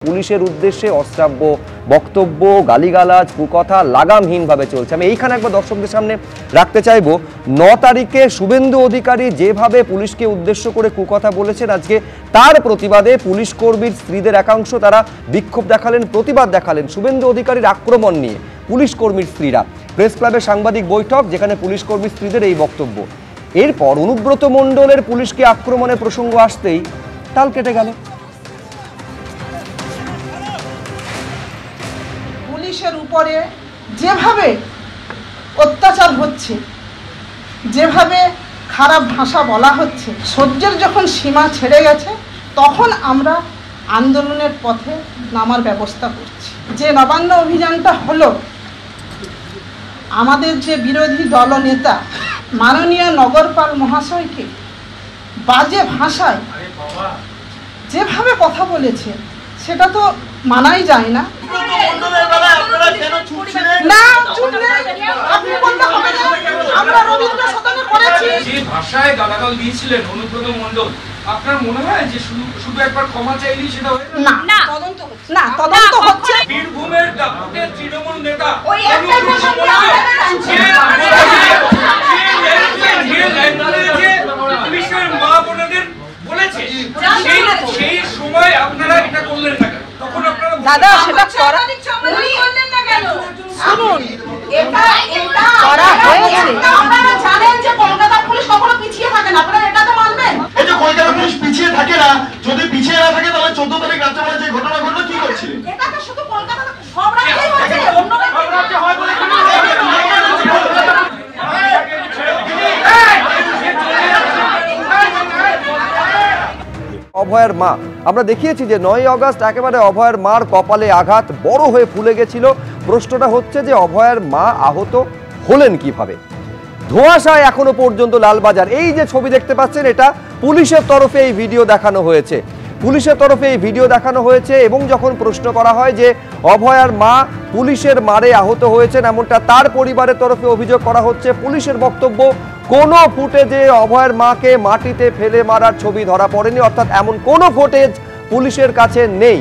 পুলিশের উদ্দেশ্যে অশ্রাব্য বক্তব্য, গালিগালাজ, কুকথা লাগামহীনভাবে চলছে। আমি এইখানে একবার দর্শকদের সামনে রাখতে চাইব, 9 তারিখে শুভেন্দু অধিকারী যেভাবে পুলিশকে উদ্দেশ্য করে কুকথা বলেছেন, আজকে তার প্রতিবাদে পুলিশ কর্মীর স্ত্রীদের একাংশ তারা বিক্ষোভ দেখালেন, প্রতিবাদ দেখালেন শুভেন্দু অধিকারীর আক্রমণ নিয়ে। পুলিশ কর্মীর স্ত্রীরা প্রেস ক্লাবে সাংবাদিক বৈঠক, যেখানে পুলিশ কর্মীর স্ত্রীদের এই বক্তব্য। এরপর অনুব্রত মণ্ডলের পুলিশকে আক্রমণের প্রসঙ্গ আসতেই তাল কেটে গেল। পুলিশের উপরে যেভাবে অত্যাচার হচ্ছে, যেভাবে খারাপ ভাষা বলা হচ্ছে, সহ্যের যখন সীমা ছেড়ে গেছে, তখন আমরা আন্দোলনের পথে নামার ব্যবস্থা করছি। যে নবান্ন অভিযানটা হলো, আমাদের যে বিরোধী দলনেতা মাননীয় নগরপাল মহাশয়কে বাজে ভাষায় যেভাবে কথা বলেছে, সেটা তো মানাই যায় না। আমরা রবীন্দ্র সদনে করেছি, যে ভাষায় গালাগাল দিয়েছিলেন অনুব্রত মণ্ডল, আপনার মনে হয় যে শুধু একবার ক্ষমা চাইলেই সেটা হয়ে যাবে? না, তদন্ত হচ্ছে। বীরভূমের দাপুটের তৃণমূল নেতা পুলিশের মা বোনেদের বলেছে, সেই সময় আপনারা এটা করলেন না কেন? তখন আপনারা দাদা সেটা করলেন না কেন? শুনুন, এটা করা হয়েছে। আপনারা জানেন যে কলকাতা পুলিশ কখনো পিছিয়ে থাকে না, আপনারা এটা তো মানবেন। এই যে কলকাতা পুলিশ পিছিয়ে থাকে না, যদি পিছিয়ে না থাকে তাহলে 14 তারিখ রাত্রেবেলা যে ঘটনা ঘটলো কি করছিলেন? এটা তো শুধু কলকাতা, সব রাজ্যেই হচ্ছে, অন্য রাজ্যে হয় বলে কেন? অভয়ের মা, আমরা দেখিয়েছি যে 9ই আগস্ট একেবারে অভয়ের মার কপালে আঘাত বড় হয়ে ফুলে গেছিল। প্রশ্নটা হচ্ছে যে অভয়ের মা আহত হলেন কিভাবে? ধোঁয়াশায় এখনো পর্যন্ত লালবাজার। এই যে ছবি দেখতে পাচ্ছেন, এটা পুলিশের তরফে এই ভিডিও দেখানো হয়েছে, পুলিশের তরফে এই ভিডিও দেখানো হয়েছে। এবং যখন প্রশ্ন করা হয় যে অভয়ার মা পুলিশের মারে আহত হয়েছেন, এমনটা তার পরিবারের তরফে অভিযোগ করা হচ্ছে। পুলিশের বক্তব্য, কোনো ফুটেজে অভয়ের মাকে মাটিতে ফেলে মারার ছবি ধরা পড়েনি, অর্থাৎ এমন কোনো ফুটেজ পুলিশের কাছে নেই।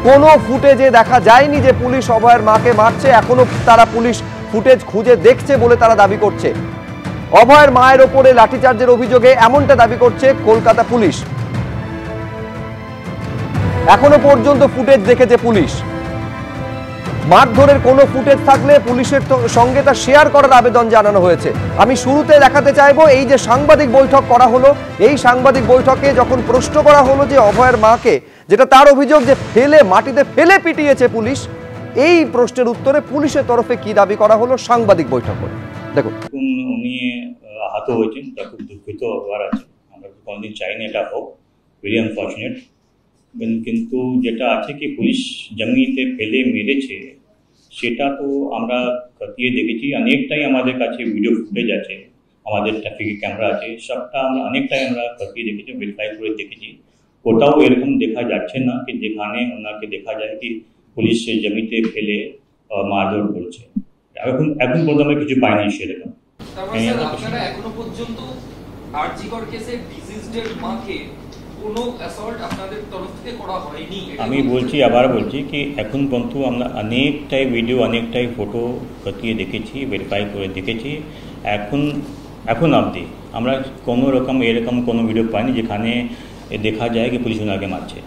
কোনো ফুটেজে দেখা যায়নি যে পুলিশ অভয়ের মাকে মারছে। এখনো তারা পুলিশ ফুটেজ খুঁজে দেখছে বলে তারা দাবি করছে। অভয়ের মায়ের ওপরে লাঠিচার্জের অভিযোগে এমনটা দাবি করছে কলকাতা পুলিশ। এখনো পর্যন্ত ফুটেজ দেখেছে পুলিশ। মারধরের কোনো ফুটেজ থাকলে পুলিশের সঙ্গে তা শেয়ার করার আবেদন জানানো হয়েছে। আমি শুরুতে দেখাতে চাইবো, এই যে সাংবাদিক বৈঠক করা হলো, এই সাংবাদিক বৈঠকে যখন প্রশ্ন করা হলো যে অভয়ের মাকে, যেটা তার অভিযোগ যে মাটিতে ফেলে পিটিয়েছে পুলিশ, এই প্রশ্নের উত্তরে পুলিশের তরফে কি দাবি করা হলো সাংবাদিক বৈঠক করে দেখুন। উনি আহত হয়েছেন, তা খুব দুঃখিত হওয়ার আছে। আমরা কোনোদিন চাইনি এটা হোক, ভেরি আনফর্চুনেট। কিন্তু যেটা আছে কি পুলিশ জমিতে ফেলে মেরেছে, সেটা তো আমরা খতিয়ে দেখেছি। অনেকটাই আমাদের কাছে ভিডিও ফুটেজ আছে, আমাদের ট্রাফিক ক্যামেরা আছে, সবটা আমরা অনেকটাই আমরা খতিয়ে দেখেছি, ভেরিফাই করে দেখেছি। ওটাও এরকম দেখা যাচ্ছে না কি যেখানে ওনাকে দেখা যায় কি পুলিশ জমিতে ফেলে মারধর করছে। এখন পর্যন্ত আমরা কিছু পাইনি সেরকম। এখনো পর্যন্ত আরজিকর কেসে ডিজিজড মাকে কোনো অ্যাসল্ট আপনাদের তরফ থেকে করা হয়নি। আমি বলছি, আবার বলছি কি এখন পর্যন্ত আমরা অনেকটাই ভিডিও, অনেকটাই ফটো খতিয়ে দেখেছি, ভেরিফাই করে দেখেছি। এখন অবধি আমরা কোনো রকম এরকম কোনো ভিডিও পাইনি যেখানে দেখা যায় কি পুলিশ ওনাকে মারছে।